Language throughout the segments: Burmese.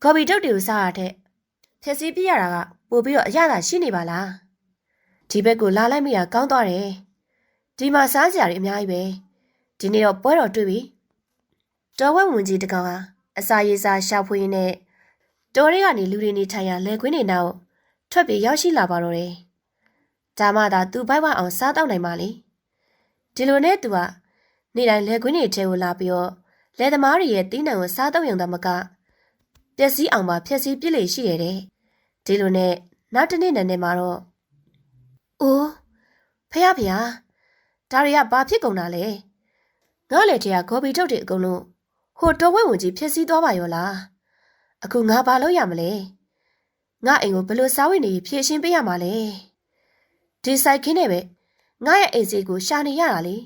ကော်ပီတုတ်တွေကိုစားရတဲ့ဖြက်စီးပြရတာကပို့ပြီးတော့အရသာရှိနေပါလားဒီဘက်ကိုလာလိုက်မိတာကောင်းသွားတယ်ဒီမှာစားစရာတွေအများကြီးပဲဒီနေ့တော့ပွဲတော်တွေ့ပြီတော်ဝက်ဝင်ကြီးတကောင်ဟာအစာရေးစားရှာဖွေရင်းနဲ့တော်ရဲကနေလူတွေနေထိုင်ရာလယ်ကွင်းတွေနောက်ထွက်ပြီးရောက်ရှိလာပါတော့တယ်ဒါမှသာသူဘိုက်ဝအောင်စားတော့နိုင်ပါလေဒီလိုနဲ့သူကနေ့တိုင်းလယ်ကွင်းတွေထဲကိုလာပြီးတော့လယ်သမားတွေရဲ့တီးနှံကိုစားတော့ရုံသာမကပျက်စီးအောင်ပါဖျက်ဆီးပစ်လေရှိရတဲ့ဒီလိုနဲ့နောက်တစ်နေ့နဲ့မှာတော့အိုးဖះဒါတွေကဘာဖြစ်ကုန်တာလဲငါ့လက်ထဲကဂေါ်ဘီထုတ်တွေအကုန်လုံးဟိုတော်ဝက်ဝင်ကြီးဖျက်ဆီးသွားပါရောလားအခုငါဘာလုပ်ရမလဲငါအိမ်ကိုဘယ်လိုစားဝတ်နေဖြည့်ရှင်းပေးရမှာလဲဒီဆိုင်ခင်းနဲ့ပဲငါရဲ့အိမ်စီကိုရှာနေရတာလေ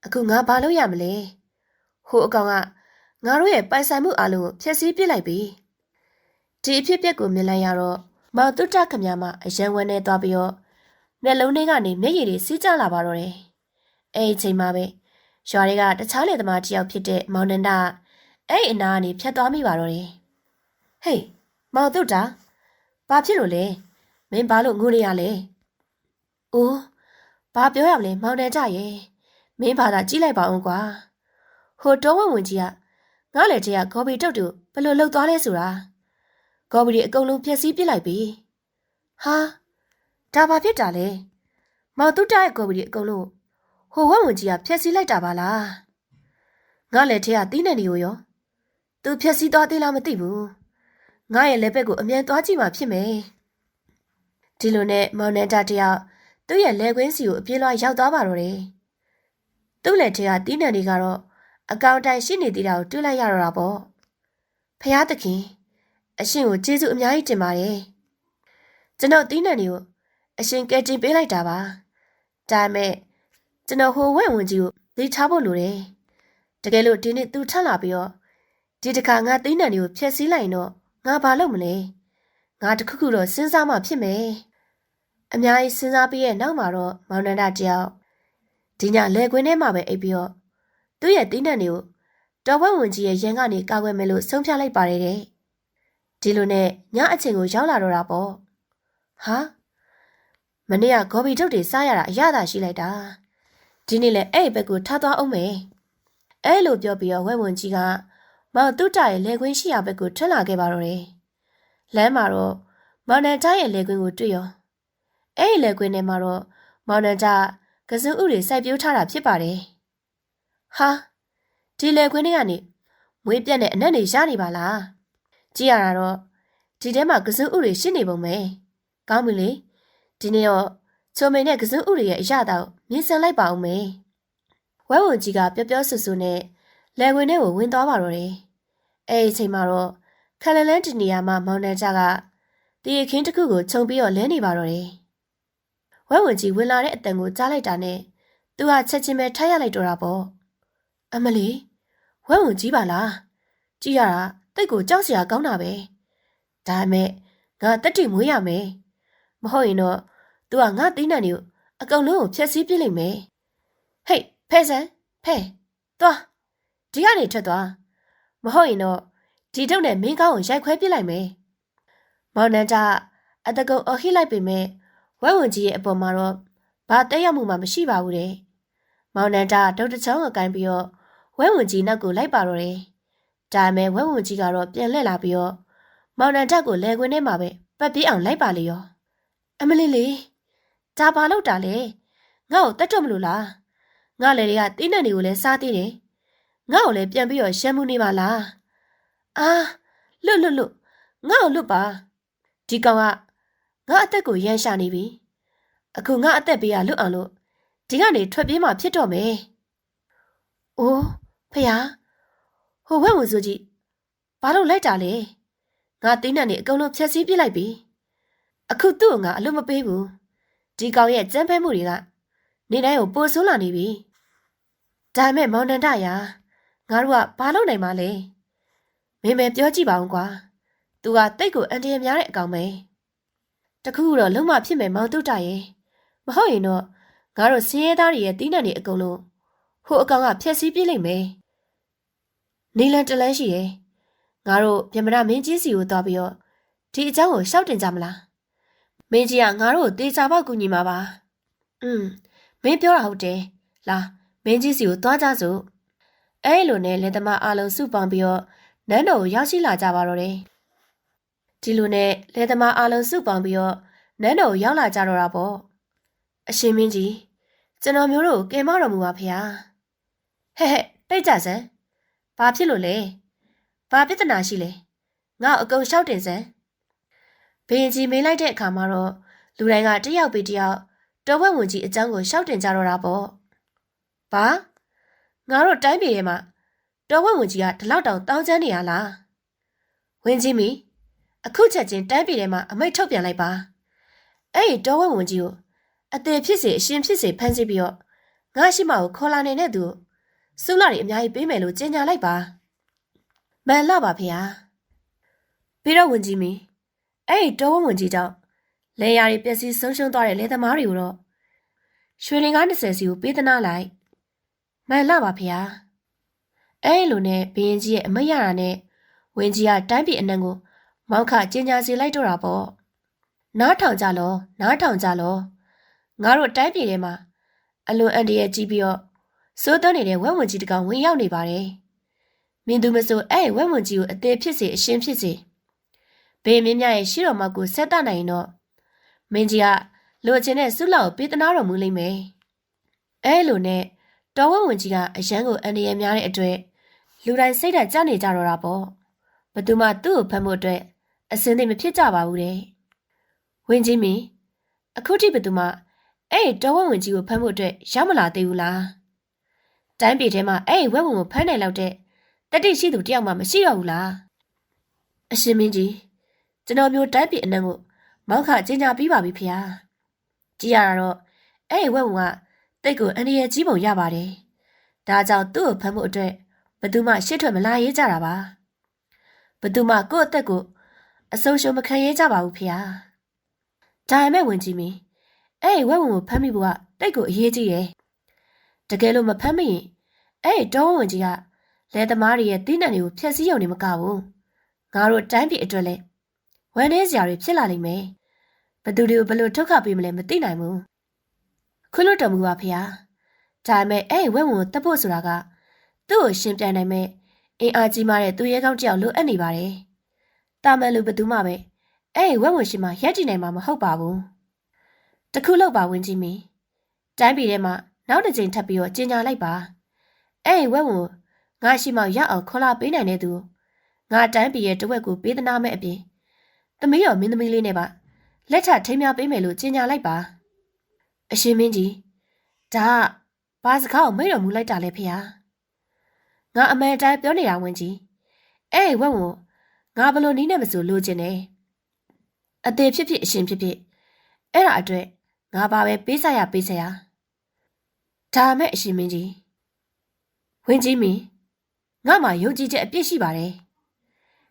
အခုငါဘာလုပ်ရမလဲဟိုအကောင်ကငါတို့ရဲ့ပိုင်ဆိုင်မှုအလုံးကိုဖျက်ဆီးပစ်လိုက်ပြီဒီအဖြစ်အပျက်ကိုမြင်လိုက်ရတော့မောင်တုတ္တခမရမအယံဝန်းနဲ့သွားပြီးတော့မျက်လုံးထဲကနေမျက်ရည်တွေစီးကျလာပါတော့တယ်အဲ့ဒီအချိန်မှာပဲရွာတွေကတခြားလေသမားတစ်ယောက်ဖြစ်တဲ့မောင်နန္ဒအဲ့အနာကနေဖြတ်သွားမိပါတော့တယ်ဟေးမောင်တုတ္တဘာဖြစ်လို့လဲမင်းဘာလို့ငိုနေရလဲအိုးဘာပြောရမလဲမောင်နန္ဒရဲ့မင်းဘာသာကြည့်လိုက်ပါအောင်ကွာဟိုတောဝဝင်ကြီးကငါ့လက်ထဲကဂေါ်ဘီတုတ်တူဘယ်လိုလှုပ်သွားလဲဆိုတာဂေါ်ဘီတွေအကုန်လုံးဖျက်ဆီးပစ်လိုက်ပြီဟာဒါဘာဖြစ်တာလဲမောင်တုတ္တရဲ့ဂေါ်ဘီတွေအကုန်လုံးဟိုဝက်ဝင်ကြီးကဖျက်ဆီးလိုက်တာပါလားငါလက်ထဲကတီးနှံတွေကိုရောသူဖျက်ဆီးသွားသေးလားမသိဘူးငါရဲ့လက်ဘက်ကိုအမြန်သွားကြည့်မှဖြစ်မယ်ဒီလိုနဲ့မောင်နန္ဒတယောက်သူ့ရဲ့လက်ကွင်းစီကိုအပြေးလွှားရောက်သွားပါတော့တယ်သူ့လက်ထဲကတီးနှံတွေကတော့အကောင်တိုင်ရှိနေသေးတာကိုတွေ့လိုက်ရတော့တာပေါ့ဖះသခင်အရှင်ကိုကျေးဇူးအများကြီးတင်ပါတယ်ကျွန်တော်တီးနှံတွေကိုအရှင်ကယ်တင်ပေးလိုက်တာပါဒါမဲ့ကျွန်တော်ဟိုဝက်ဝင်ကြီးကိုသိထားဖို့လိုတယ်တကယ်လို့ဒီနေ့သူထပ်လာပြီးတော့ဒီတခါငါတီးနှံတွေကိုဖျက်ဆီးလိုက်ရင်တော့ငါဘာလုပ်မလဲငါတခုခုတော့စဉ်းစားမှဖြစ်မယ်အများကြီးစဉ်းစားပြီးရဲ့နောက်မှာတော့မောင်နန္ဒတယောက်ဒီညလယ်ကွင်းထဲမှာပဲအိပ်ပြီးတော့သူ့ရဲ့တီးနှံတွေကိုတော်ဝက်ဝင်ကြီးရဲ့ရန်ကနေကာကွယ်မယ်လို့ဆုံးဖြတ်လိုက်ပါတယ်တဲ့ဒီလိုနဲ့ညအချိန်ကိုရောက်လာတော့တာပေါ့ဟာမနေ့ကဂေါ်ဘီထုတ်တွေစားရတာအရသာရှိလိုက်တာဒီနေ့လည်းအဲ့ဘက်ကိုထားသွားအောင်မယ်အဲ့လိုပြောပြီးတော့ဝက်ဝင်ကြီးကမောင်တုတ္တရဲ့လေကွင်းရှိရာဘက်ကိုထွက်လာခဲ့ပါတော့တယ်လမ်းမှာတော့မောင်နန္ဒရဲ့လေကွင်းကိုတွေ့ရောအဲ့ဒီလေကွင်းထဲမှာတော့မောင်နန္ဒကစုံဥတွေစိုက်ပျိုးထားတာဖြစ်ပါတယ်ဟာဒီလေခွင်းတွေကနေမွေးပြက်တဲ့အနက်တွေရနေပါလားကြည့်ရတာတော့ဒီထဲမှာကစုံဥတွေရှင်းနေပုံပဲကောင်းပြီလေဒီနေ့တော့ချုံမိန်နဲ့ကစုံဥတွေရဲ့အရာတော့မြင်ဆန်လိုက်ပါအောင်မယ်ဝဲဝင်ကြီးကပျော့ပျော့ဆူဆူနဲ့လေခွင်းထဲကိုဝင်သွားပါတော့တယ်အဲ့ဒီအချိန်မှာတော့ခလလန်းဒီနေရာမှာမောင်နှံကြကတီရခင်းတစ်ခုကိုခြုံပြီးတော့လဲနေပါတော့တယ်ဝဲဝင်ကြီးဝင်လာတဲ့အတန်ကိုကြားလိုက်တာနဲ့သူကချက်ချင်းပဲထားရလိုက်တော့တာပေါ့အမလီဝဲဝင်ကြီးပါလားကြည့်ရတာတိတ်ကိုကြောက်စရာကောင်းတာပဲဒါပေမဲ့ငါတက်တိမွေးရမယ်မဟုတ်ရင်တော့ तू ကငါတီးနှံတွေကိုအကောင်လုံးကိုဖျက်ဆီးပြစ်လိုက်မယ်ဟေးဖဲဆန်ဖဲသွားဒီကနေထွက်သွားမဟုတ်ရင်တော့ဒီတုတ်နဲ့မင်းကောင်းကိုရိုက်ခွဲပြစ်လိုက်မယ်မောင်နန္ဒအတကုံအဟိလိုက်ပေမဲ့ဝဲဝင်ကြီးရဲ့အပေါ်မှာတော့ဘာတက်ရောက်မှုမှမရှိပါဘူးတဲ့မောင်နန္ဒဒုတ်တချောင်းကိုကိုင်းပြီးတော့ဝဲဝင်ကြီးနောက်ကိုလိုက်ပါတော့တယ်ဒါပေမဲ့ဝဲဝင်ကြီးကတော့ပြန်လှည့်လာပြီးတော့မောင်နန္ဒကိုလဲခွင်းထဲမှာပဲပတ်ပြေးအောင်လိုက်ပါလေရောအမလေးလေးဒါဘာလို့တာလဲငါ့ကိုတတ်တော့မလို့လားငါလေတွေကတင်းနှံတွေကိုလည်းစားသေးတယ်ငါ့ကိုလည်းပြန်ပြီးတော့ရှမ်းမှုနေပါလားအာလွတ်ငါ့ကိုလွတ်ပါဒီကောင်ကငါအသက်ကိုရမ်းရှာနေပြီအခုငါအသက်ပေးရလွတ်အောင်လို့ဒီကနေထွက်ပြေးမှဖြစ်တော့မယ်အိုးဖះဟိုဝက်ဝင်စုကြီးဘာလို့လိုက်တာလဲငါတင်းနှံနေအကုန်လုံးဖျက်ဆီးပြစ်လိုက်ပြီအခုသူ့ကိုငါအလွတ်မပေးဘူးဒီကောင်ရဲ့ကြမ်းဖက်မှုတွေကနေတိုင်းကိုပိုဆိုးလာနေပြီဒါပေမဲ့မောင်နန္ဒရာငါတို့ကဘာလုပ်နိုင်မှာလဲမင်းပဲပြောကြည့်ပါဦးကွာသူကတိတ်ကိုအန်တရာယ်များတဲ့အကောင်ပဲတခုခုတော့လုံးဝဖြစ်မယ်မောင်တုတ္တရဲ့မဟုတ်ရင်တော့ငါတို့ဆင်းရဲသားတွေရဲ့တီးနှံတွေအကုန်လုံးဟိုအကောင်ကဖျက်ဆီးပြစ်လိုက်မယ်နေလန်တလန်းရှိရဲ့ ငါတို့ပြမနာမင်းကြီးစီကိုသွားပြီးတော့ဒီအကြောင်းကိုရှောက်တင်ကြမလားမင်းကြီးကငါတို့တေချာပေါက်ကူညီမှာပါမင်းပြောတာဟုတ်တယ်လာမင်းကြီးစီကိုသွားကြစို့အဲ့လိုနဲ့လက်သမားအားလုံးစုပေါင်းပြီးတော့နန်းတော်ကိုရောက်ရှိလာကြပါတော့တယ်ဒီလိုနဲ့လက်သမားအားလုံးစုပေါင်းပြီးတော့နန်းတော်ကိုရောက်လာကြတော့တာပေါ့အရှင်မင်းကြီးကျွန်တော်မျိုးတို့ကင်မတော်မူပါဖေဟာဟဲ့တိတ်ကြစမ်းဘာဖြစ်လို့လဲဘာပြဿနာရှိလဲငါ့အကုန်လျှောက်တင်စမ်းဘရင်ကြီးမေးလိုက်တဲ့အခါမှာတော့လူတိုင်းကတယောက်ပြီးတယောက်တော်ဝက်ဝင်ကြီးအကြောင်းကိုလျှောက်တင်ကြတော့တာပေါ့ဘာငါတို့တိုင်းပြည်ထဲမှာတော်ဝက်ဝင်ကြီးကဒီလောက်တောင်တောင်းကျမ်းနေရလားဝင်းကြီးမီအခုချက်ချင်းတိုင်းပြည်ထဲမှာအမိတ်ထုတ်ပြန်လိုက်ပါအဲ့ဒီတော်ဝက်ဝင်ကြီးကိုအသေးဖြစ်စေအရှင်ဖြစ်စေဖမ်းဆီးပြီးတော့ငါရှိမကိုခေါ်လာနေတဲ့သူစုလာတွေအများကြီးပေးမယ်လို့ကြေညာလိုက်ပါမှန်လားပါဖေဟာပြီးတော့ဝင်ကြီးမီအဲ့ဒီတော်ဝက်ဝင်ကြီးကြောင့်လေယာတွေပျက်စီးဆုံးရှုံးသွားတဲ့လေသမားတွေကိုတော့ရွှေလင်ကား20စီကိုပေးသနာလိုက်မှန်လားပါဖေဟာအဲ့လိုနဲ့ဘရင်ကြီးရဲ့အမိတ်ရတာနဲ့ဝင်ကြီးကတိုင်းပြည်အနှံကိုမောက်ခကြေညာစီလိုက်တော့တာပေါ့နားထောင်ကြလောနားထောင်ကြလောငါတို့တိုင်းပြည်ထဲမှာအလွန်အန္တရာယ်ကြီးပြီးတော့စိုးသွန်းနေတဲ့ဝက်ဝင်ကြီးတကောင်ဝင်ရောက်နေပါတယ်မင်းသူမဆိုအဲ့ဝက်ဝင်ကြီးကိုအသေးဖြစ်စေအရှင်ဖြစ်စေဘေးမင်းများရဲ့ရှိတော်မောက်ကိုဆက်တတ်နိုင်တော့မင်းကြီးကလိုချင်တဲ့ဆုလောက်ပေးသနာတော်မူလိမ့်မယ်အဲ့လိုနဲ့တော်ဝက်ဝင်ကြီးကအရန်ကိုအန္တရာယ်များတဲ့အတွက်လူတိုင်းစိတ်ဓာတ်ကျနေကြတော့တာပေါ့ဘသူမှသူ့ကိုဖမ်းဖို့အတွက်အစင်းသိမဖြစ်ကြပါဘူးတဲ့ဝင်းကြီးမီအခုထိဘသူမှအဲ့တော်ဝက်ဝင်ကြီးကိုဖမ်းဖို့အတွက်ရောက်မလာသေးဘူးလားတိုင်းပြည်ထဲမှာအဲ့ဝက်ဝင်ကိုဖမ်းနိုင်လောက်တဲ့တတိရှိသူတယောက်မှမရှိတော့ဘူးလားအရှင်မင်းကြီးကျွန်တော်မျိုးတိုင်းပြည်အနှံ့ကိုမောက်ခကျင်းညာပြီးပါပြီဖေဟာကြည်ရတာတော့အဲ့ဝက်ဝင်ကတိတ်ကိုအန္တရာယ်ကြီးပုံရပါတယ်ဒါကြောင့်သူ့ကိုဖမ်းဖို့အတွက်ဘသူမှရှစ်ထွက်မလာရေးကြတာပါဘသူမှကိုယ့်အသက်ကိုအဆုံးရှုံးမခံရဲကြပါဘူးဖေဟာဒါပေမဲ့ဝင်ကြီးမင်းအဲ့ဝက်ဝင်ကိုဖမ်းမိဖို့ကတိတ်ကိုအရေးကြီးတယ်တကယ်လို့မဖမ်းမိရင်အဲ့တောဝင်ကြီးကလဲသမားတွေရဲ့တင်းနံတွေကိုဖျက်ဆီးရုံနဲ့မကဘူးငါတို့တိုင်းပြည်အတွက်လည်းဝမ်းနည်းစရာတွေဖြစ်လာလိမ့်မယ်ဘသူတွေကိုဘယ်လိုထုတ်ခပေးမလဲမသိနိုင်ဘူးခွလို့တော်မူပါဖေဟာဒါပေမဲ့အဲ့ဝက်ဝင်ကိုတပ်ဖို့ဆိုတာကသူ့ကိုရှင်းပြနိုင်မဲ့အင်အားကြီးမားတဲ့သူရဲကောင်းတယောက်လိုအပ်နေပါတယ်တာမန်လူဘသူမှပဲအဲ့ဝက်ဝင်ရှိမှရက်ကြည့်နိုင်မှာမဟုတ်ပါဘူးတခုလောက်ပါဝင်ကြီးမင်းတိုင်းပြည်ထဲမှာနောက်တစ်ချိန်ထပ်ပြီးတော့ကြေညာလိုက်ပါအဲ့ဝက်ဝင်ငါရှိမှရအောင်ခေါ်လာပေးနိုင်တဲ့သူငါတိုင်းပြည်ရဲ့တဝက်ကိုပေးသနာမဲ့အပြင်သမီးတော်မင်းသမီးလေးနဲ့ပါလက်ချထိမ်းများပေးမယ်လို့ကြေညာလိုက်ပါအရှင်မင်းကြီးဒါဘာစကားကိုမိတ်တော်မူလိုက်တာလဲဖေဟာငါအမှန်တိုင်းပြောနေတာဝင်ကြီးအဲ့ဝက်ဝင်ငါဘလို့နီးနဲ့မဆိုလိုချင်တယ်အသေးဖြစ်ဖြစ်အရှင်ဖြစ်ဖြစ်အဲ့ဒါအတွက်ငါဘာပဲပေးဆက်ရပေးဆက်ရဒါမဲ့အရှင်မင်းကြီးဝင်းကြီးမင်းငါမှယုံကြည်ချက်အပြည့်ရှိပါတယ်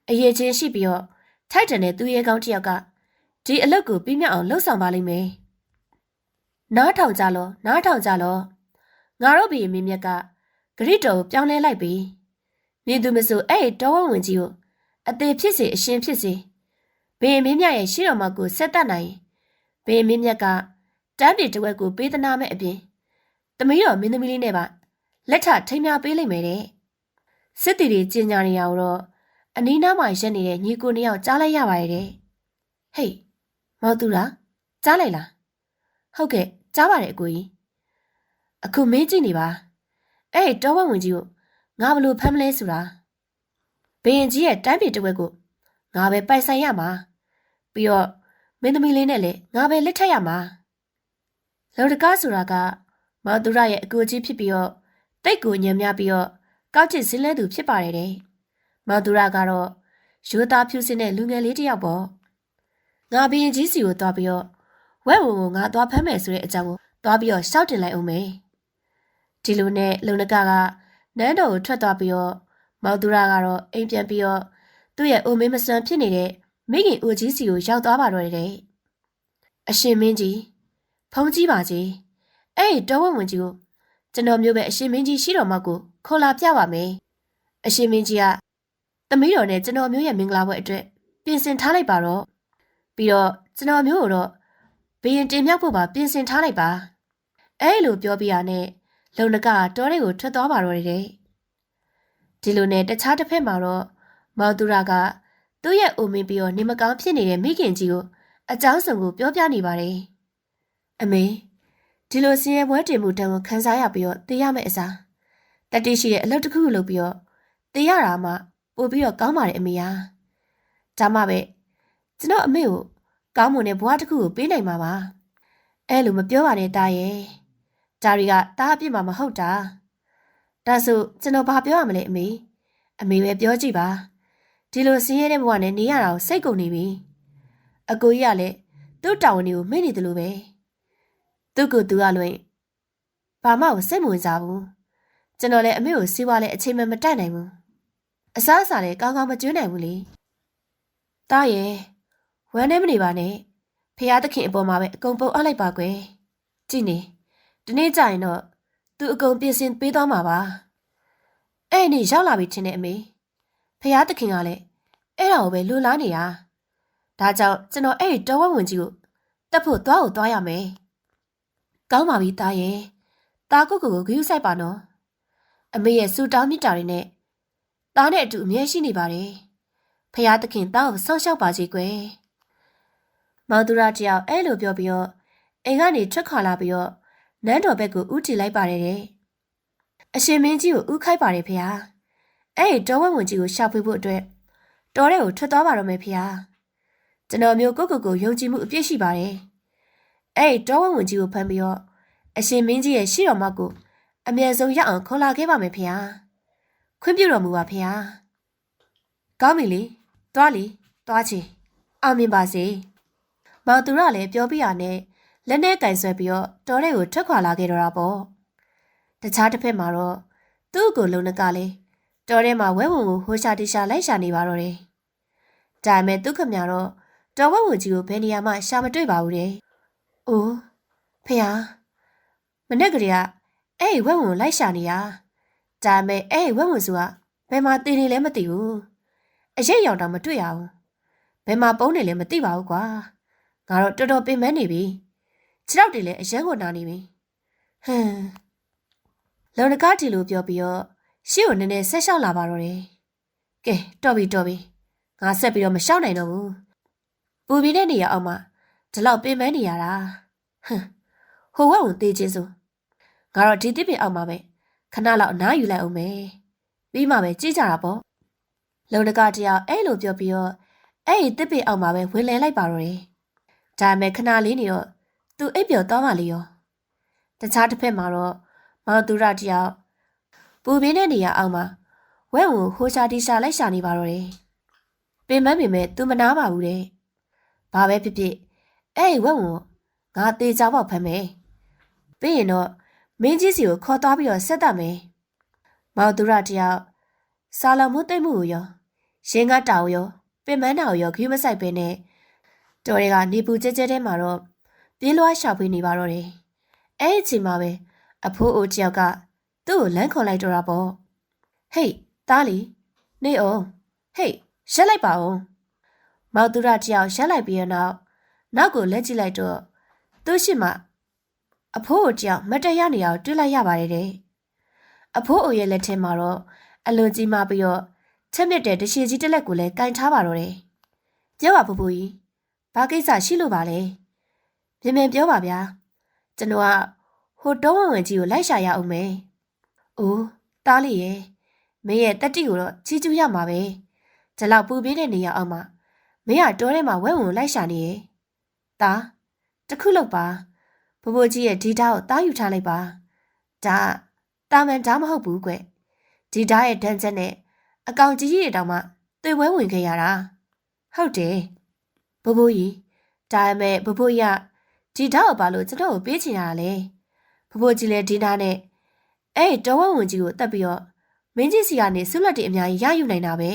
အရေးချင်းရှိပြီးတော့ထိုက်တန်တဲ့သူရဲကောင်းတစ်ယောက်ကဒီအလုပ်ကိုပြီးမြောက်အောင်လှုပ်ဆောင်ပါလိမ့်မယ်နားထောင်ကြလောနားထောင်ကြလောငါတို့ဘီမင်းမြက်ကဂရိတော်ကိုပြောင်းလဲလိုက်ပြီမြင်သူမဆိုအဲ့တော်ဝဝင်ကြီးကိုအသေးဖြစ်စေအရှင်ဖြစ်စေဘေးမင်းမြရဲ့ရှိတော်မောက်ကိုဆက်တတ်နိုင်ဘေးမင်းမြက်ကတန်းပြည်တစ်ဝက်ကိုပေးသနာမဲ့အပြင်သမီးတော်မင်းသမီးလေးနဲ့ပါလက်ထထိမ်းများပေးလိုက်မယ်တဲ့စစ်တီတွေကျင်ညာနေရတော့အနီးနားမှာရက်နေတဲ့ညီကိုနှစ်ယောက်ကြားလိုက်ရပါရဲ့တဲ့ဟေးမောင်သူလားကြားလိုက်လားဟုတ်ကဲ့ကြားပါတယ်အကိုကြီးအခုမင်းကြည့်နေပါအဲ့တော်ဝဝင်ကြီးကိုငါဘလို့ဖမ်းမလဲဆိုတာဘရင်ကြီးရဲ့တိုင်းပြည်တစ်ဝက်ကိုငါပဲပိုင်ဆိုင်ရမှာပြီးတော့မင်းသမီးလေးနဲ့လည်းငါပဲလက်ထပ်ရမှာလော်တကားဆိုတာကမောင်သူရရဲ့အကိုကြီးဖြစ်ပြီးတော့တိတ်ကိုညံများပြီးတော့ကောက်ချစ်စင်းလဲသူဖြစ်ပါတယ်တဲ့မောင်သူရကတော့ရိုးသားဖြူစင်တဲ့လူငယ်လေးတစ်ယောက်ပေါ့ငါဘရင်ကြီးစီကိုသွားပြီးတော့ဝက်ဝုံကိုငါသွားဖမ်းမယ်ဆိုတဲ့အကြောင်းကိုသွားပြီးတော့ရှောက်တင်လိုက်အောင်မယ်ဒီလိုနဲ့လုံနကနန်းတော်ကိုထွက်သွားပြီးတော့မောင်သူရကတော့အိမ်ပြန်ပြီးတော့သူ့ရဲ့အိုမင်းမစွမ်းဖြစ်နေတဲ့မိခင်အိုကြီးစီကိုရောက်သွားပါတော့တဲ့အရှင်မင်းကြီးဖုံးကြီးပါကြီးအဲ့တော်ဝဝင်ကြီးကိုကျွန်တော်မျိုးပဲအရှင်မင်းကြီးရှိတော်မောက်ကိုခေါ်လာပြပါမယ်အရှင်မင်းကြီးက သမီးတော်နဲ့ကျွန်တော်မျိုးရဲ့မင်္ဂလာပွဲအတွက်ပြင်ဆင်ထားလိုက်ပါတော့ပြီးတော့ကျွန်တော်မျိုးကိုတော့ဘယင်တင်မြောက်ဖို့ပါပြင်ဆင်ထားလိုက်ပါအဲလိုပြောပြရနဲ့လုံနကတောထဲကိုထွက်သွားပါတော့တယ်ဒီလိုနဲ့တခြားတစ်ဖက်မှာတော့မောင်သူရကသူ့ရဲ့အိုမင်းပြီးတော့နေမကောင်းဖြစ်နေတဲ့မိခင်ကြီးကိုအကြောင်းစုံကိုပြောပြနေပါတယ်အမေဒီလိုစင်ရဲပွဲတင်မှုတန်းကိုခန်းစားရပြီးတော့သိရမယ့်အစားတတိရှိတဲ့အလုပ်တစ်ခုလုပ်ပြီးတော့သိရတာမှပို့ပြီးတော့ကောင်းပါတယ်အမေဟာဒါမှပဲကျွန်တော်အမေကိုကောင်းမွန်တဲ့ဘဝတစ်ခုကိုပေးနိုင်မှာပါအဲလိုမပြောပါနဲ့တားရဲ့ဒါတွေကတားအပြစ်မှမဟုတ်တာဒါဆိုကျွန်တော်ဘာပြောရမလဲအမေပဲပြောကြည့်ပါဒီလိုစင်ရဲတဲ့ဘဝနဲ့နေရတာကိုစိတ်ကုန်နေပြီအကိုကြီးကလည်းသူ့တာဝန်တွေကိုမေ့နေတယ်လို့ပဲသူ့ကိုသူကလွင်ဘာမှကိုစိတ်မဝင်စားဘူးကျွန်တော်လည်းအမေကိုစီးပွားလဲအချိန်မှမတက်နိုင်ဘူးအစားအစာလည်းကောင်းကောင်းမကျွေးနိုင်ဘူးလေတားရဲ့ဝမ်းနဲ့မနေပါနဲ့ဖះသခင်အပေါ်မှာပဲအကုန်ပုံအပ်လိုက်ပါကွယ်ကြည့်နေဒီနေ့ကျရင်တော့သူအကုန်ပြင်ဆင်ပေးသွားမှာပါအဲ့ဒီရောက်လာပြီထင်တဲ့အမေဖះသခင်ကလည်းအဲ့ဒါကိုပဲလူလားနေတာဒါကြောင့်ကျွန်တော်အဲ့ဒီတော်ဝက်ဝင်ကြီးကိုတက်ဖို့သွားရမယ်ကောင်းပါပြီတားရဲ့တားကိုကိုဂရုစိုက်ပါနော်အမေရဲ့စူတောင်းမြစ်တာတွေနဲ့တားနဲ့အတူအမြဲရှိနေပါတယ်ဖះသခင်တားကိုဆောက်ရှောက်ပါစေကွယ်မောင်သူရတယောက်အဲ့လိုပြောပြီးတော့အိမ်ကနေထွက်ခွာလာပြီးတော့နန်းတော်ဘက်ကိုဦးတည်လိုက်ပါတယ်တဲ့အရှင်မင်းကြီးကိုဥခိုက်ပါတယ်ဖះအဲ့ဒီတော်ဝက်ဝင်ကြီးကိုရှာဖွေဖို့အတွက်တော်တဲ့ကိုထွက်သွားပါတော့မယ်ဖះကျွန်တော်မျိုးကိုယုံကြည်မှုအပြည့်ရှိပါတယ်အဲ့ဒီတော်ဝက်ဝင်ကြီးကိုဖမ်းပြီးတော့အရှင်မင်းကြီးရဲ့ရှိတော်မကိုအမြဲဆုံးရအောင်ခေါ်လာခဲ့ပါမယ်ဖះခွင့်ပြုတော်မူပါဖះကောင်းပြီလေသွားချင်အောင်မြင်ပါစေမောင်သူရလည်းပြောပြရနဲ့လက်နဲ့ကင်ဆွဲပြီးတော့တော်တဲ့ကိုထွက်ခွာလာခဲ့တော့တာပေါ့တခြားတစ်ဖက်မှာတော့သူ့ကိုလုံနကလည်းတော်တဲ့မှာဝဲဝင်ကိုဟိုရှာတိရှာလိုက်ရှာနေပါတော့တယ်ဒါပေမဲ့သူခမရတော့တော်ဝဲဝင်ကြီးကိုဘယ်နေရာမှရှာမတွေ့ပါဘူးတဲ့အိုးဖေဟာမနေ့ကလေးကအဲ့ဒီဝဲဝင်ကိုလိုက်ရှာနေရဒါပေမဲ့အဲ့ဒီဝဲဝင်စုကဘယ်မှာတည်နေလဲမသိဘူးအရေးရောက်တော့မတွေ့ရဘူးဘယ်မှာပုံးနေလဲမသိပါဘူးကွာငါတော့တော်တော်ပင်ပန်းနေပြီခြေထောက်တွေလည်းအယမ်းကိုနာနေပြီဟမ်လုံနကတီလိုပြောပြီးတော့ရှေ့ကိုနည်းနည်းဆက်လျှောက်လာပါတော့တယ်ကဲတော်ပြီငါဆက်ပြီးတော့မလျှောက်နိုင်တော့ဘူးပူပြီးတဲ့နေရာအောက်မှာဒီလောက်ပင်ပန်းနေရတာဟိုဝက်ဝင်သေးချင်းဆိုငါတော့ဒီတစ်ပင်အောက်မှာပဲခဏလောက်အနားယူလိုက်အောင်မယ်ပြီးမှပဲကြည့်ကြတာပေါ့လုံနကတယောက်အဲ့လိုပြောပြီးတော့အဲ့ဒီတစ်ပင်အောက်မှာပဲဝင်လည်လိုက်ပါတော့တယ်ဒါပေမဲ့ခဏလေးနေတော့သူအိပ်ပျော်သွားမှလေရောတခြားတစ်ဖက်မှာတော့မောင်သူရတယောက်ပူပင်းတဲ့နေရာအောက်မှာဝဲဝင်ဟိုရှာတီရှာလိုက်ရှာနေပါတော့တယ်ပင်မပင်မဲ့သူမနာပါဘူးတဲ့ဘာပဲဖြစ်ဖြစ်အဲ့ဒီဝဲဝင်ငါတေချာပေါက်ဖမ်းမယ်ပြီးရင်တော့မင်းကြီးစီကိုခေါ်သွားပြီးတော့ဆက်တတ်မယ်မောင်သူရတယောက်စာလမှုသိမ့်မှုကိုရောရင်းကတောင်ရောပင်မနာကိုရောခရူးမဆိုင်ပဲနဲ့တော်တွေကနေပူကျဲထဲမှာတော့ပြေးလွှားရှာဖွေနေပါတော့တယ်အဲ့ဒီအချိန်မှာပဲအဖိုးအိုတယောက်ကသူ့ကိုလမ်းခေါ်လိုက်တော့တာပေါ့ဟေးသားလီနေအောင်ဟေးရက်လိုက်ပါဦးမောင်သူရတယောက်ရက်လိုက်ပြီးနောက်ကိုလက်ကြည့်လိုက်တော့သူ့ရှိမှအဖိုးအိုတယောက်မတရားနေအောင်တွေ့လိုက်ရပါတယ်တဲ့အဖိုးအိုရဲ့လက်ထဲမှာတော့အလွန်ကြီးမှပြီးတော့ချက်မြက်တဲ့တရှည်ကြီးတစ်လက်ကိုလည်းကင်ထားပါတော့တယ်ပြောပါဖိုးကြီးဘာကိစ္စရှိလို့ပါလဲမြန်ပြောပါဗျာကျွန်တော်ကဟိုတောဝင်ကြီးကိုလိုက်ရှာရအောင်မယ်။အိုးတားလေးရဲ့မင်းရဲ့တက်တိကိုတော့ချီးကျူးရမှာပဲ။ဒီလောက်ပူပြင်းတဲ့နေရာအောက်မှာမင်းကတောထဲမှာဝဲဝင်လိုက်ရှာနေရဲ့။တားတခုလောက်ပါဘိုးကြီးရဲ့ဒီဓာတ်ကိုတားယူထားလိုက်ပါ။ဒါတာမန်ဓာတ်မဟုတ်ဘူးကွ။ဒီဓာတ်ရဲ့ဒဏ်ချက်နဲ့အကောင်ကြီးတွေတောင်မှသွေဝဲဝင်ခဲ့ရတာ။ဟုတ်တယ်။ဘိုးကြီးဒါပေမဲ့ဘိုးကြီးကဒီဓာတ်ကိုဘာလို့ကျွန်တော်ကိုပေးချင်ရတာလဲ။ဘိုးကြီးလည်းဒီဓာတ်နဲ့အဲ့တော်ဝဝင်ကြီးကိုတက်ပြီးတော့မင်းကြီးစီကနေဆုလက်တွေအများကြီးရယူနိုင်တာပဲ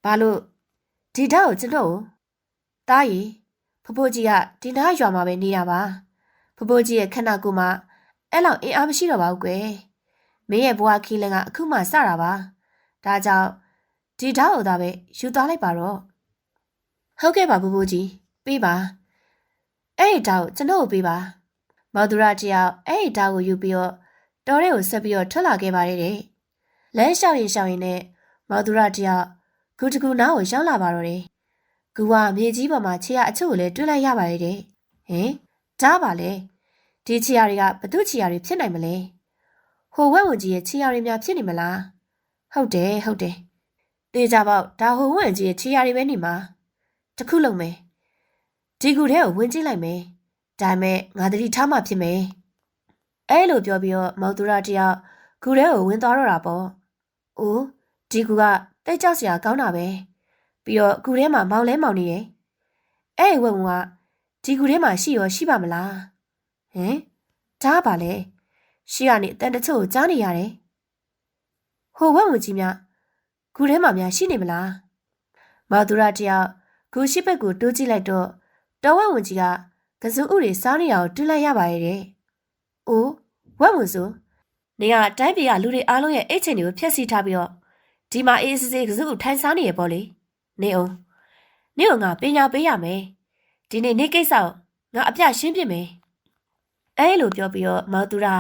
ဘာလို့ဒီဓာတ်ကိုကျွန်တော်တားရီဖိုးကြီးကဒီနားရွာမှာပဲနေတာပါဖိုးကြီးရဲ့ခန္ဓာကိုယ်မှာအဲ့လောက်အင်အားမရှိတော့ပါဘူးကွယ်မင်းရဲ့ဘဝခီးလန်ကအခုမှစတာပါဒါကြောင့် ဒီဓာတ်ကိုသာပဲယူသွားလိုက်ပါတော့ဟုတ်ကဲ့ပါဘူဘူကြီးပေးပါအဲ့ဒီဓာတ်ကိုကျွန်တော်ပေးပါမောင်သူရတယောက်အဲ့ဒီဓာတ်ကိုယူပြီးတော့တော်ရဲကိုဆက်ပြီးတော့ထွက်လာခဲ့ပါတယ်တဲ့လမ်းလျှောက်ရင်နဲ့မောင်သူရတယောက်ကူတကူနားကိုရောက်လာပါတော့တယ်ကူကမြေကြီးပေါ်မှာခြေရအချို့ကိုလည်းတွေ့လိုက်ရပါတယ်တဲ့ဟင်ဒါပါလေဒီခြေရတွေကဘသူခြေရတွေဖြစ်နိုင်မလဲဟိုဝက်ဝင်ကြီးရဲ့ခြေရတွေများဖြစ်နေမလားဟုတ်တယ်တေးကြပေါ့ဒါဟိုဝက်ကြီးရဲ့ခြေရတွေပဲနေမှာတခုလုံးမယ်ဒီကူထဲကိုဝင်ကြည့်လိုက်မယ်ဒါမဲ့ငါတတိထားမှဖြစ်မယ်အဲ့လိုပြောပြီးတော့မောင်သူရတယောက်ကူထဲကိုဝင်သွားတော့တာပေါ့အိုးဒီကူကတိတ်ကြောက်စရာကောင်းတာပဲပြီးတော့ကူထဲမှာမောင်လဲမောင်နေရဲ့အဲ့ဒီဝက်ဝင်ကဒီကူထဲမှာရှိပါမလားဟင်ဒါပါလေရှိရနေအတန်တချို့ကိုကြားနေရတယ်ဟိုဝက်ဝင်ကြီးများကူထဲမှာများရှိနေမလားမောင်သူရတယောက်ကူရှိဘက်ကိုတိုးကြည့်လိုက်တော့တော်ဝက်ဝင်ကြီးကကစုဥတွေစားနေရအောင်တွေ့လိုက်ရပါရဲ့တဲ့။အိုးဝက်ဝင်ဆိုနေကတိုင်းပြည်ကလူတွေအားလုံးရဲ့အိတ်ချင်တွေကိုဖျက်ဆီးထားပြီးတော့ဒီမှာအေးစစ်စစ်ကစုဥထိုင်စားနေရပေါ့လေ။နေအောင်နေအောင်ငါပညာပေးရမယ်။ဒီနေ့နေကိစ္စကိုငါအပြရှင်းပြမယ်။အဲလိုပြောပြီးတော့မောင်သူရာ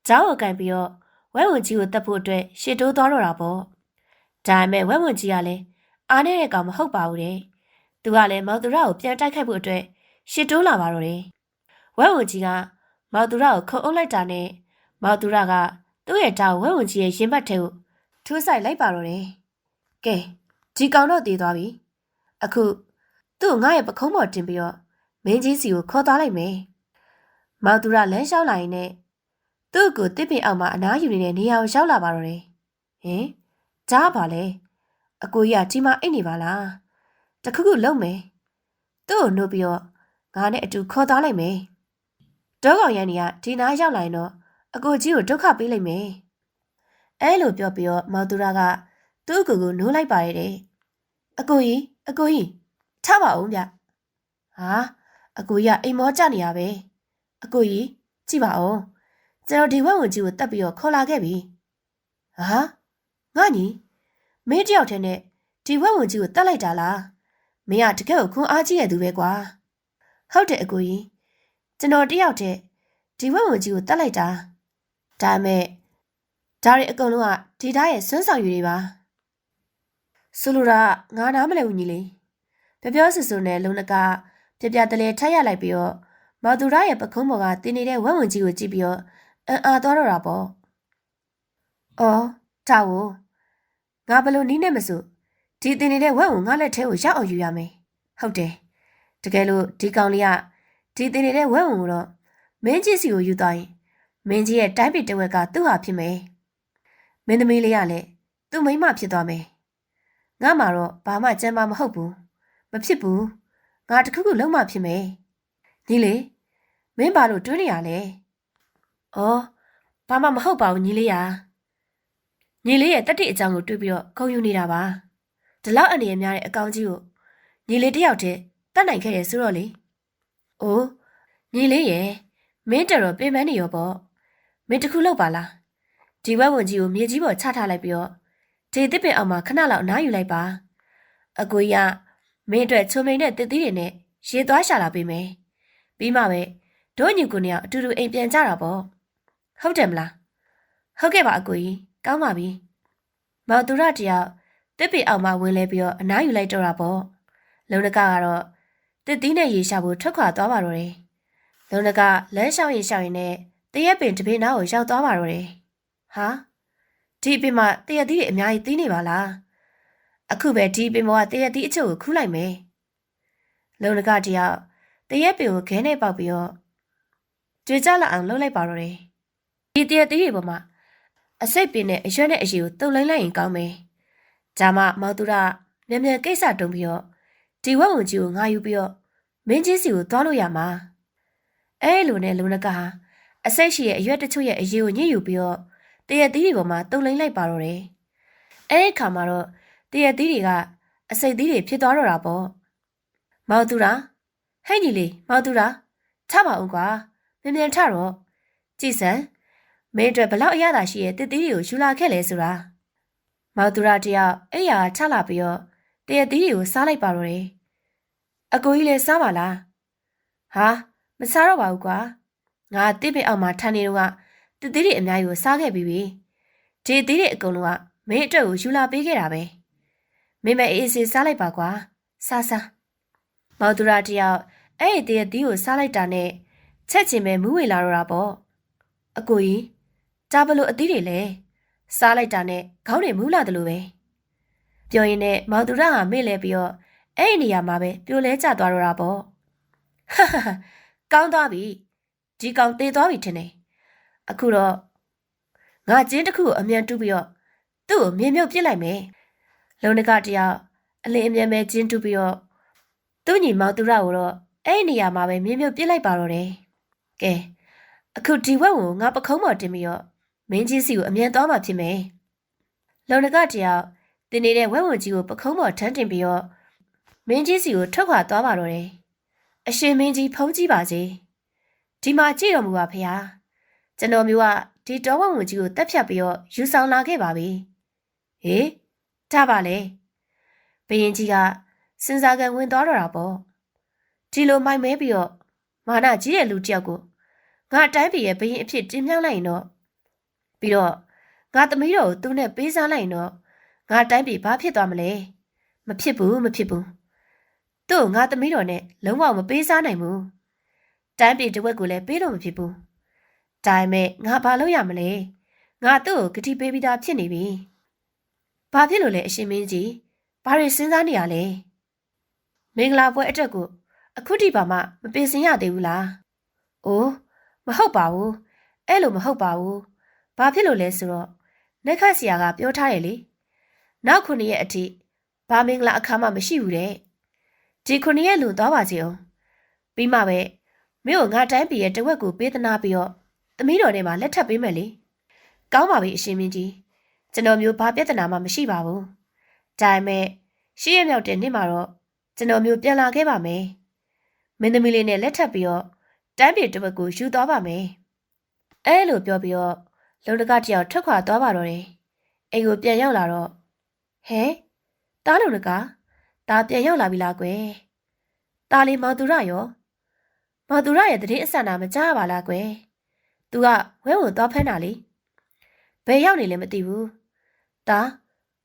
เจ้าကိုကန်ပြီးတော့ဝက်ဝင်ကြီးကိုတက်ဖို့အတွက်ရှစ်တိုးသွားတော့တာပေါ့။ဒါပေမဲ့ဝက်ဝင်ကြီးကလည်းအားနေတဲ့ကောင်မဟုတ်ပါဘူးတဲ့။သူကလည်းမောင်သူရာကိုပြန်တိုက်ခိုက်ဖို့အတွက်ရှစ်တိုးလာပါတော့တယ်။ဝက်ဝင်ကြီးကမောင်သူရကိုခုံအုပ်လိုက်တာနဲ့မောင်သူရကသူ့ရဲ့တောင်ဝက်ဝင်ကြီးရဲ့ရင်ဘတ်ထဲကိုထိုးဆိုင်လိုက်ပါတော့တယ်။ကဲဒီကောင်တော့တည်သွားပြီ။အခုသူ့ငါရဲ့ပခုံးပေါ်တင်ပြီးတော့မင်းကြီးစီကိုခေါ်သွားလိုက်မယ်။မောင်သူရလမ်းလျှောက်လာရင်နဲ့သူ့ကိုတစ်ပင်အောက်မှာအနားယူနေတဲ့နေရာကိုရောက်လာပါတော့တယ်။ဟင်ကြားပါလေ။အကိုကြီးကဒီမှာအိတ်နေပါလား။တခုခုလုံးမယ်။သူ့ကိုနှုတ်ပြီးတော့ငါနဲ့အတူခေါ်သွားလိုက်မယ်။တောကောင်ရန်ကြီးကဒီနားရောက်လာရင်တော့အကိုကြီးကိုဒုက္ခပေးလိုက်မယ်။အဲလိုပြောပြီးတော့မောင်သူရကသူ့ကိုနိုးလိုက်ပါရဲ့။အကိုကြီးထပါဦးဗျ။ဟာအကိုကြီးကအိမ်မောကျနေရပဲ။အကိုကြီးကြည့်ပါဦး။ကျွန်တော်ဒီဝက်ဝင်ကြီးကိုတတ်ပြီးတော့ခေါ်လာခဲ့ပြီ။ဟာငါညီမင်းတယောက်တည်းနဲ့ဒီဝက်ဝင်ကြီးကိုတတ်လိုက်တာလား။မင်းကတကယ်ကိုခွန်အားကြီးရသူပဲကွာ။ဟုတ်တယ်အကိုကြီးကျွန်တော်တယောက်တည်းဒီဝက်ဝင်ကြီးကိုတတ်လိုက်တာဒါမဲ့ဒါတွေအကုန်လုံးကဒီသားရဲ့စွန်းဆောင်ရည်တွေပါဆိုလိုတာငါနားမလဲဘူးညီလေးပြောဆူဆူနဲ့လုံနကပြတလဲထက်ရလိုက်ပြီးတော့မော်သူရရဲ့ပခုံးပေါ်ကတင်းနေတဲ့ဝက်ဝင်ကြီးကိုကြည့်ပြီးတော့အံ့အားသွားတော့တာပေါ့အော်ဒါကိုငါဘလို့နီးနေမစို့ဒီတင်းနေတဲ့ဝက်ဝင်ငါလက်ထဲကိုရောက်အောင်ယူရမယ်ဟုတ်တယ်တကယ်လို့ဒီကောင်လေးကဒီတင်နေတဲ့ဝက်ဝင်ကိုတော့မင်းကြီးစီကိုယူသွားရင်မင်းကြီးရဲ့တိုင်းပြည်တဝက်ကသူ့ဟာဖြစ်မယ်မင်းသမီးလေးကလည်းသူ့မိန်းမဖြစ်သွားမယ်ငါမှတော့ဘာမှကြမ်းမမဟုတ်ဘူးမဖြစ်ဘူးငါတခုခုလုံးမဖြစ်မယ်ညီလေးမင်းဘာလို့တွေးနေရလဲအော်ဘာမှမဟုတ်ပါဘူးညီလေးရဲ့တတိအကြောင်းကိုတွေးပြီးတော့ခုံယူနေတာပါဒီလောက်အနေရများတဲ့အကောင်ကြီးကိုညီလေးတယောက်တည်းတတ်နိုင်ခဲ့တယ်ဆိုတော့လေ။အိုးညီလေးရဲ့မင်းတော်ပြင်ပန်းနေရောပေါ့။မင်းတခုလောက်ပါလား။ဒီဝက်ဝင်ကြီးကိုမြေကြီးပေါ်ချထားလိုက်ပြီးတော့ဒီတစ်ပင်အောင်မှာခဏလောက်အနားယူလိုက်ပါ။အကိုကြီးကမင်းအတွက်ချုံမိန်တဲ့တစ်သီးတွေနဲ့ရေသွားရှာလာပေးမယ်။ပြီးမှပဲတို့ညီကိုနှစ်ယောက်အတူတူအိမ်ပြန်ကြတာပေါ့။ဟုတ်တယ်မလား။ဟုတ်ကဲ့ပါအကိုကြီးကောင်းပါပြီ။မောင်သူရတယောက်တစ်ပင်အောင်မှာဝင်လဲပြီးတော့အနားယူလိုက်တော့တာပေါ့။လုံနကကတော့တစ်သီးနဲ့ရေရှာဖို့ထွက်ခွာသွားပါတော့တယ်။လုံနကလမ်းလျှောက်ရင်နဲ့တရက်ပင်တပင်နားကိုရောက်သွားပါတော့တယ်။ဟာဒီပင်မှာတရက်သီးတွေအများကြီးသီးနေပါလား။အခုပဲဒီပင်ပေါ်ကတရက်သီးအချို့ကိုခူးလိုက်မယ်။လုံနကတယောက်တရက်ပင်ကိုခဲနဲ့ပေါက်ပြီးတော့ကြွေကြလာအောင်လှုပ်လိုက်ပါတော့တယ်။ဒီတရက်သီးတွေပေါ်မှာအစိတ်ပင်နဲ့အရွက်နဲ့အရည်ကိုတုံလိုက်လိုက်ရင်ကောင်းမယ်။ဂျာမမောင်သူရမြန်ကိစ္စတုံးပြီးတော့ဒီဝက်ဝင်ကြီးကိုငါယူပြီးတော့မင်းကြီးစီကိုသွားလို့ရမှာအဲလိုနဲ့လုံနကဟာအစိတ်ရှိရဲ့အရွက်တချို့ရဲ့အရေးကိုညှိယူပြီးတော့တရက်သီးတွေပေါ်မှာတုံလိမ့်လိုက်ပါတော့တယ်အဲဒီခါမှာတော့တရက်သီးတွေကအစိတ်သီးတွေဖြစ်သွားတော့တာပေါ့မောင်သူရာဟဲ့ညီလေးမောင်သူရာထပါဦးကွာမြန်ထတော့ကြည်စံမင်းအတွက်ဘလောက်အရသာရှိရဲ့တစ်သီးတွေကိုယူလာခဲ့လဲဆိုတာ မောင်သူရတယောက်အဲ့ရချလာပြီးတော့တရသီးတွေကိုစားလိုက်ပါတော့တယ်အကိုကြီးလည်းစားပါလားဟာမစားတော့ပါဘူးကွာငါတိပင်အောက်မှာထိုင်နေတော့ကတသီးတွေအများကြီးကိုစားခဲ့ပြီးပြီဒီသီးတွေအကုန်လုံးကမင်းအတွက်ကိုယူလာပေးခဲ့တာပဲမင်းမအေးစေးစားလိုက်ပါကွာစားမောင်သူရတယောက်အဲ့ဒီတရသီးကိုစားလိုက်တာနဲ့ချက်ချင်းပဲမူးဝေလာတော့တာပေါ့အကိုကြီးဒါဘလို့အသီးတွေလဲစားလိုက်တာနဲ့ခေါင်းတွေမူးလာတယ်လို့ပဲပြောရင်းနဲ့မောင်သူရဟာမေ့လဲပြီးတော့အဲ့ဒီနေရာမှာပဲပြိုလဲကျသွားတော့တာပေါ့ဟာကောင်းသွားပြီဒီကောင်သေသွားပြီထင်တယ်အခုတော့ငါကျင်းတစ်ခုကိုအမြန်တူးပြီးတော့သူ့ကိုမြေမြုပ်ပစ်လိုက်မယ်လုံနကတယောက်အလင်းအမြန်ပဲကျင်းတူးပြီးတော့သူ့ညီမောင်သူရကိုတော့အဲ့ဒီနေရာမှာပဲမြေမြုပ်ပစ်လိုက်ပါတော့တယ်ကဲအခုဒီဝက်ကိုငါပခုံးပေါ်တင်ပြီးတော့မင်းကြီးစီကိုအမြန်သွားမှဖြစ်မယ်လုံနကတယောက်တင်နေတဲ့ဝက်ဝင်ကြီးကိုပခုံးပေါ်ထမ်းတင်ပြီးတော့မင်းကြီးစီကိုထွက်ခွာသွားပါတော့တယ်အရှင်မင်းကြီးဖုံးကြည့်ပါစေဒီမှာကြည့်တော်မူပါဖေဟာကျွန်တော်မျိုးကဒီတော်ဝက်ဝင်ကြီးကိုတက်ဖြတ်ပြီးတော့ယူဆောင်လာခဲ့ပါပြီဟေးဒါပါလေဘယင်ကြီးကစဉ်းစားကန်ဝင်သွားတော့တာပေါ့ဒီလိုမိုက်မဲပြီးတော့မာနကြီးတဲ့လူတယောက်ကိုငါတိုင်းပြည်ရဲ့ဘယင်အဖြစ်တင်မြှောက်လိုက်ရင်တော့ပြီးတော့ငါသမီးတော်ကိုသူ့နဲ့ပေးစားလိုက်ရင်တော့ငါတိုင်းပြည်ဘာဖြစ်သွားမလဲမဖြစ်ဘူးသူ့ငါသမီးတော်နဲ့လုံးဝမပေးစားနိုင်ဘူးတိုင်းပြည်တစ်ဝက်ကိုလည်းပေးလို့မဖြစ်ဘူးဒါပေမဲ့ငါဘာလုပ်ရမလဲငါသူ့ကိုဂတိပေးပြီးသားဖြစ်နေပြီဘာဖြစ်လို့လဲအရှင်မင်းကြီးဘာတွေစဉ်းစားနေရလဲမင်္ဂလာပွဲအတွက်ကိုအခုထိပါမှမပြင်ဆင်ရသေးဘူးလားအိုးမဟုတ်ပါဘူးအဲ့လိုမဟုတ်ပါဘူးဘာဖြစ်လို့လဲဆိုတော့နက်ခတ်ဆရာကပြောထားတယ်လေနောက်9ရက်အထိဘာမင်္ဂလာအခါမှမရှိဘူးတဲ့ဒီ9ရက်လူသွားပါစေအောင်ပြီးမှပဲမင်းကိုငါတိုင်းပြည်ရဲ့တဝက်ကိုပေးသနာပြီးတော့သမီးတော်နဲ့မှလက်ထပ်ပေးမယ်လေကောင်းပါပြီအရှင်မင်းကြီးကျွန်တော်မျိုးဘာပြဿနာမှမရှိပါဘူးဒါပေမဲ့ရှေ့ရမြောက်တဲ့နေ့မှာတော့ကျွန်တော်မျိုးပြန်လာခဲ့ပါမယ်မင်းသမီးလေးနဲ့လက်ထပ်ပြီးတော့တိုင်းပြည်တဝက်ကိုယူသွားပါမယ်အဲလိုပြောပြီးတော့လုံတကတယောက်ထွက်ခွာသွားပါတော့တယ်အိမ်ကိုပြန်ရောက်လာတော့ဟဲတားလုံတကဒါပြန်ရောက်လာပြီလားကွယ်တားလေးမောင်သူရရောမောင်သူရရဲ့တည်င်းအဆန္ဒမကြားပါလားကွယ်သူကဝဲဝင်သွားဖမ်းတာလေဘယ်ရောက်နေလဲမသိဘူးတား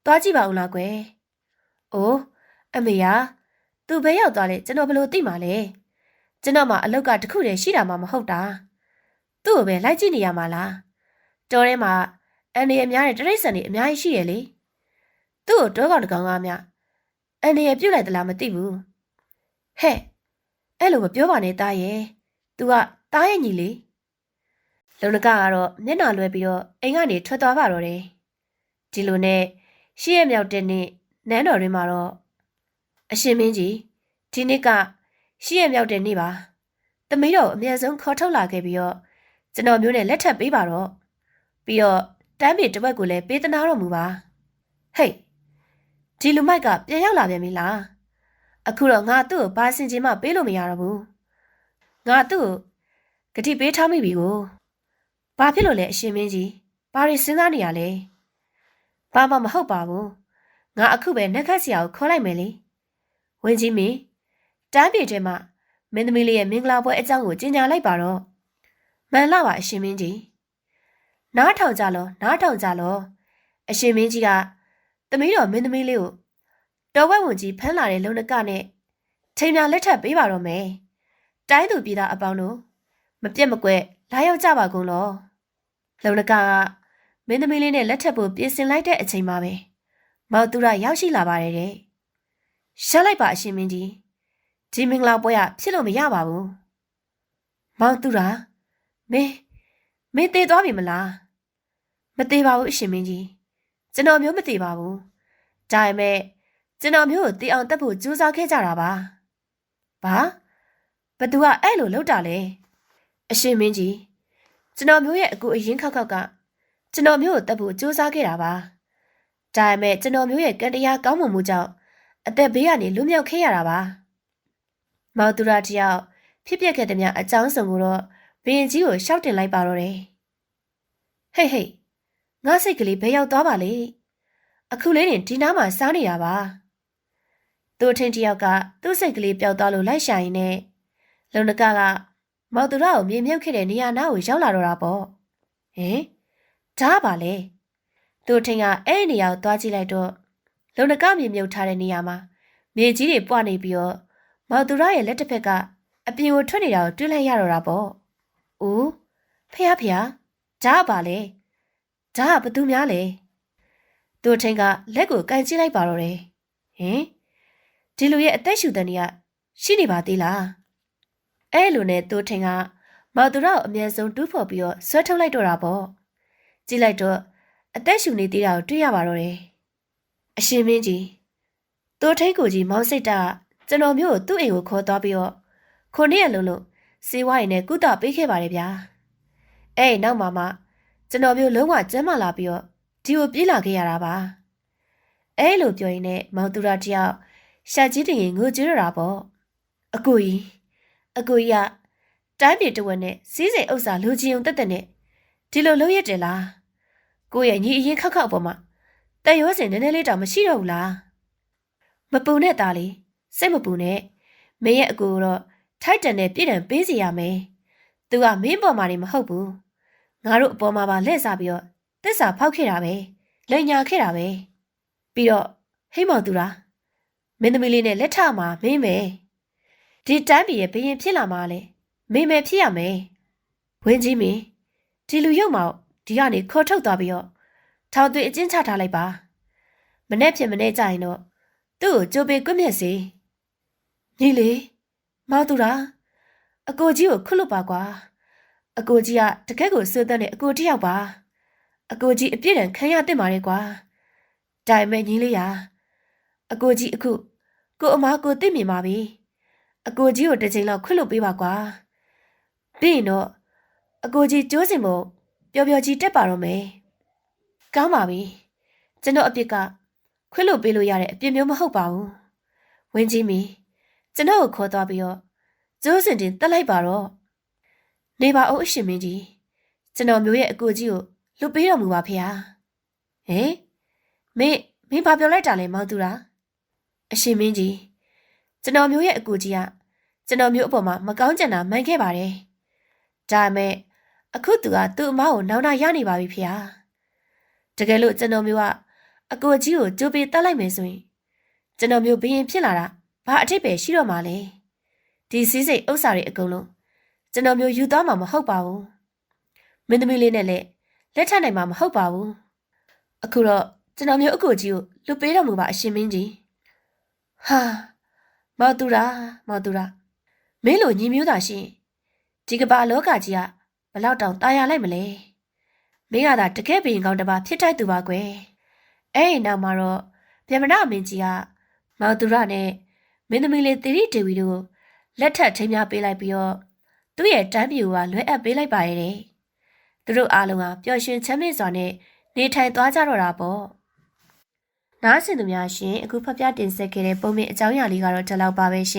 သွားကြည့်ပါဦးလားကွယ်အိုးအမေယာသူဘယ်ရောက်သွားလဲကျွန်တော်ဘယ်လိုသိမှာလဲကျွန်တော်မှအလောက်ကတခုတည်းရှိတာမှမဟုတ်တာသူ့ကိုပဲလိုက်ကြည့်နေရမှာလားတော်ထဲမှာအန်ဒီအများနဲ့တရိတ်ဆန်တွေအများကြီးရှိရလေသူ့ကိုတောကောင်တကောင်ကမြအန်ဒီရပြုတ်လိုက်သလားမသိဘူးဟဲ့အဲ့လိုမပြောပါနဲ့တားရဲ့သူကတားရဲ့ညီလေလုံနကကတော့မျက်နှာလွှဲပြီးတော့အိမ်ကနေထွက်သွားပါတော့တယ်ဒီလိုနဲ့ရှေ့ရမြောက်တဲ့နေ့နန်းတော်တွင်မှာတော့အရှင်မင်းကြီးဒီနေ့ကရှေ့ရမြောက်တဲ့နေ့ပါသမီးတော်အမြန်ဆုံးခေါ်ထုတ်လာခဲ့ပြီးတော့ကျွန်တော်မျိုးနဲ့လက်ထပ်ပေးပါတော့ပြီးတော့တန်းပြေတစ်ဝက်ကိုလည်းပေးသနာတော်မူပါဟေးဒီလူမိုက်ကပြန်ရောက်လာပြန်ပြီလားအခုတော့ငါသူ့ကိုဘာစင်ချင်းမှပေးလို့မရတော့ဘူးငါသူ့ကိုဂတိပေးထားမိပြီကိုဘာဖြစ်လို့လဲအရှင်မင်းကြီးဘာတွေစဉ်းစားနေရလဲဘာမှမဟုတ်ပါဘူးငါအခုပဲနက်ခတ်ဆရာကိုခေါ်လိုက်မယ်လေဝင်းကြီးမင်းတန်းပြေထဲမှာမင်းသမီးလေးရဲ့မင်္ဂလာပွဲအကြောင်းကိုကြေညာလိုက်ပါတော့မှန်လားပါအရှင်မင်းကြီးနားထောင်ကြလောအရှင်မင်းကြီးကသမီးတော်မင်းသမီးလေးကိုတော်ဝက်ဝင်ကြီးဖမ်းလာတဲ့လုံနကနဲ့ချိန်များလက်ထပ်ပေးပါတော့မယ်တိုင်းသူပြည်သားအပေါင်းတို့မပြတ်မကွက်လာရောက်ကြပါကုန်လောလုံနကမင်းသမီးလေးနဲ့လက်ထပ်ဖို့ပြင်ဆင်လိုက်တဲ့အချိန်မှာပဲမောင်သူရရောက်ရှိလာပါတယ်တဲ့ရှက်လိုက်ပါအရှင်မင်းကြီးဒီမင်္ဂလာပွဲကဖြစ်လို့မရပါဘူးမောင်သူရမင်းသေသွားပြီမလားမသေးပါဘူးအရှင်မင်းကြီးကျွန်တော်မျိုးမသေးပါဘူးဒါပေမဲ့ကျွန်တော်မျိုးကိုသေအောင်တက်ဖို့ကြိုးစားခဲ့ကြတာပါဘာဘသူကအဲ့လိုလုပ်တာလဲအရှင်မင်းကြီးကျွန်တော်မျိုးရဲ့အကူအရင်ခောက်ကကျွန်တော်မျိုးကိုတက်ဖို့ကြိုးစားခဲ့တာပါဒါပေမဲ့ကျွန်တော်မျိုးရဲ့ကံတရားကောင်းမွန်မှုကြောင့်အသက်ဘေးကနေလွတ်မြောက်ခဲ့ရတာပါမောင်သူရတယောက်ဖြစ်ပျက်ခဲ့တဲ့များအကြောင်းစုံကိုတော့ဘရင်ကြီးကိုရှောက်တင်လိုက်ပါတော့တယ်ဟေးငါစိတ်ကလေးဘယ်ရောက်သွားပါလဲ အခုလေးတင်ဒီနားမှာစားနေတာပါသူထင်းတယောက်ကသူ့စိတ်ကလေးပျောက်သွားလို့လိုက်ရှာရင်းနဲ့လုံနကမော်သူရကိုမြေမြုပ်ခဲ့တဲ့နေရာနားကိုရောက်လာတော့တာပေါ့ဟင်ဒါပါလေသူထင်းကအဲ့ဒီနေရာကိုသွားကြည့်လိုက်တော့လုံနကမြေမြုပ်ထားတဲ့နေရာမှာမြေကြီးတွေပွားနေပြီးတော့မော်သူရရဲ့လက်တစ်ဖက်ကအပြင်ကိုထွက်နေတာကိုတွေ့လိုက်ရတော့တာပေါ့။အိုးဖះဖះဒါပါလေဒါကဘသူများလဲသူထင်းကလက်ကိုကန်ကြည့်လိုက်ပါတော့တယ်ဟင်ဒီလူရဲ့အသက်ရှူတဲ့နေရရှိနေပါသေးလားအဲ့လိုနဲ့သူထင်းကမော်သူရကိုအမြဲဆုံးတူးဖော်ပြီးတော့ဆွဲထုတ်လိုက်တော့တာပေါ့ကြည့်လိုက်တော့အသက်ရှူနေသေးတာကိုတွေ့ရပါတော့တယ်အရှင်မင်းကြီးသူထင်းကိုကြီးမောင်စိတ်တာကျွန်တော်မျိုးကိုသူ့အိမ်ကိုခေါ်သွားပြီးတော့ခုနှစ်ရက်လုံးလို့စေဝါးရင်နဲ့ကုသပေးခဲ့ပါတယ်ဗျာအဲ့နောက်မှကျွန်တော်မျိုးလုံးဝကျမ်းမာလာပြီးတော့ဒီကိုပြေးလာခဲ့ရတာပါအဲ့လိုပြောရင်းနဲ့မောင်သူရတယောက်ရှာကြီးတင်ရင်ငိုကြွရတာပေါ့အကိုကြီးကတိုင်းပြည်တဝက်နဲ့စီးစိမ်ဥစ္စာလူချင်းုံတက်တဲ့နဲ့ဒီလိုလုပ်ရတယ်လားကိုရဲ့ညီအရင်ခောက်ပေါ်မှာတက်ရောစင်နည်းနည်းလေးတောင်မရှိတော့ဘူးလားမပူနဲ့သားလေးစိတ်မပူနဲ့မင်းရဲ့အကိုတော့ထိုက်တန်တဲ့ပြည်တံပေးစီရမယ်သူကမင်းပေါ်မှာနေမဟုတ်ဘူးငါတို့အပေါ်မှာပါလှည့်စားပြီးတော့သစ္စာဖောက်ခဲ့တာပဲလိန်ညာခဲ့တာပဲပြီးတော့ဟိမောင်သူလားမင်းသမီးလေးနဲ့လက်ထမှာမင်းပဲဒီတိုင်းပြည်ရဲ့ဘရင်ဖြစ်လာမှလည်းမင်းပဲဖြစ်ရမယ်ဝင်းကြီးမင်းဒီလူရုပ်မောင်ဒီကနေခေါ်ထုတ်သွားပြီးတော့ထောင်သွေးအကျဉ်းချထားလိုက်ပါမနဲ့ဖြစ်မနဲ့ကြရင်တော့သူ့ကိုကြိုးပေးကွမျက်စီညီလေးမောင်သူလားအကိုကြီးကိုခွလို့ပါကွာအကိုကြီးကတကက်ကိုစွတ်တဲ့အကိုတယောက်ပါအကိုကြီးအပြည့်တန်ခံရတဲ့ပါလေကွာဒါပေမဲ့ညီလေးရာအကိုကြီးအခုကိုအမကိုသိမြင်ပါပြီအကိုကြီးကိုတစ်ချိန်လောက်ခွလို့ပေးပါကွာပြီးရင်တော့အကိုကြီးကျိုးစင်ဖို့ပျော်ပျော်ကြီးတက်ပါတော့မယ်ကောင်းပါပြီကျွန်တော်အပြစ်ကခွလို့ပေးလို့ရတဲ့အပြစ်မျိုးမဟုတ်ပါဘူးဝင်းကြီးမီကျွန်တော်ကိုခေါ်သွားပြီးတော့ကျိုးစင်တင်တက်လိုက်ပါတော့နေပါဦးအရှင်မင်းကြီးကျွန်တော်မျိုးရဲ့အကိုကြီးကိုလွတ်ပေးတော်မူပါဖေဟာဟင်မင်းဘာပြောလိုက်တာလဲမောင်သူလားအရှင်မင်းကြီးကျွန်တော်မျိုးရဲ့အကိုကြီးကကျွန်တော်မျိုးအပေါ်မှာမကောင်းကြံတာမှန်ခဲ့ပါတယ်ဒါပေမဲ့အခုသူကသူ့အမကိုနောင်တရနေပါပြီဖေဟာတကယ်လို့ကျွန်တော်မျိုးကအကိုကြီးကိုကြိုးပေးတက်လိုက်မယ်ဆိုရင်ကျွန်တော်မျိုးဘရင်ဖြစ်လာတာဘာအထိပ္ပယ်ရှိတော့မှလဲဒီစည်းစိမ်ဥစ္စာတွေအကုန်လုံးကျွန်တော်မျိုးယူသွားမှာမဟုတ်ပါဘူးမင်းသမီးလေးနဲ့လည်းလက်ထပ်နိုင်မှာမဟုတ်ပါဘူးအခုတော့ကျွန်တော်မျိုးအကိုကြီးကိုလွတ်ပေးတော်မူပါအရှင်မင်းကြီးဟာမော်သူရာမင်းလိုညီမျိုးသာရှင်ဒီကမ္ဘာလောကကြီးကဘလောက်တောင်ตายရလိုက်မလဲမင်းကသာတကယ်ဘရင်ကောင်းတစ်ပါးဖြစ်ထိုက်သူပါကွယ်အဲ့ဒီနောက်မှာတော့ဗျမနာမင်းကြီးကမော်သူရနဲ့မင်းသမီးလေးသီရိဒေဝီတို့လက်ထပ်ထိမ်းများပေးလိုက်ပြီးတော့သူ့ရဲ့တန်းပြူကလွှဲအပ်ပေးလိုက်ပါရဲ့တဲ့သူတို့အားလုံးကပျော်ရွှင်ချမ်းမြေ့စွာနဲ့နေထိုင်သွားကြတော့တာပေါ့နားဆင်သူများရှင်အခုဖတ်ပြတင်ဆက်ခဲ့တဲ့ပုံမြင့်အကြောင်းအရာလေးကတော့ဒီလောက်ပါပဲရှင်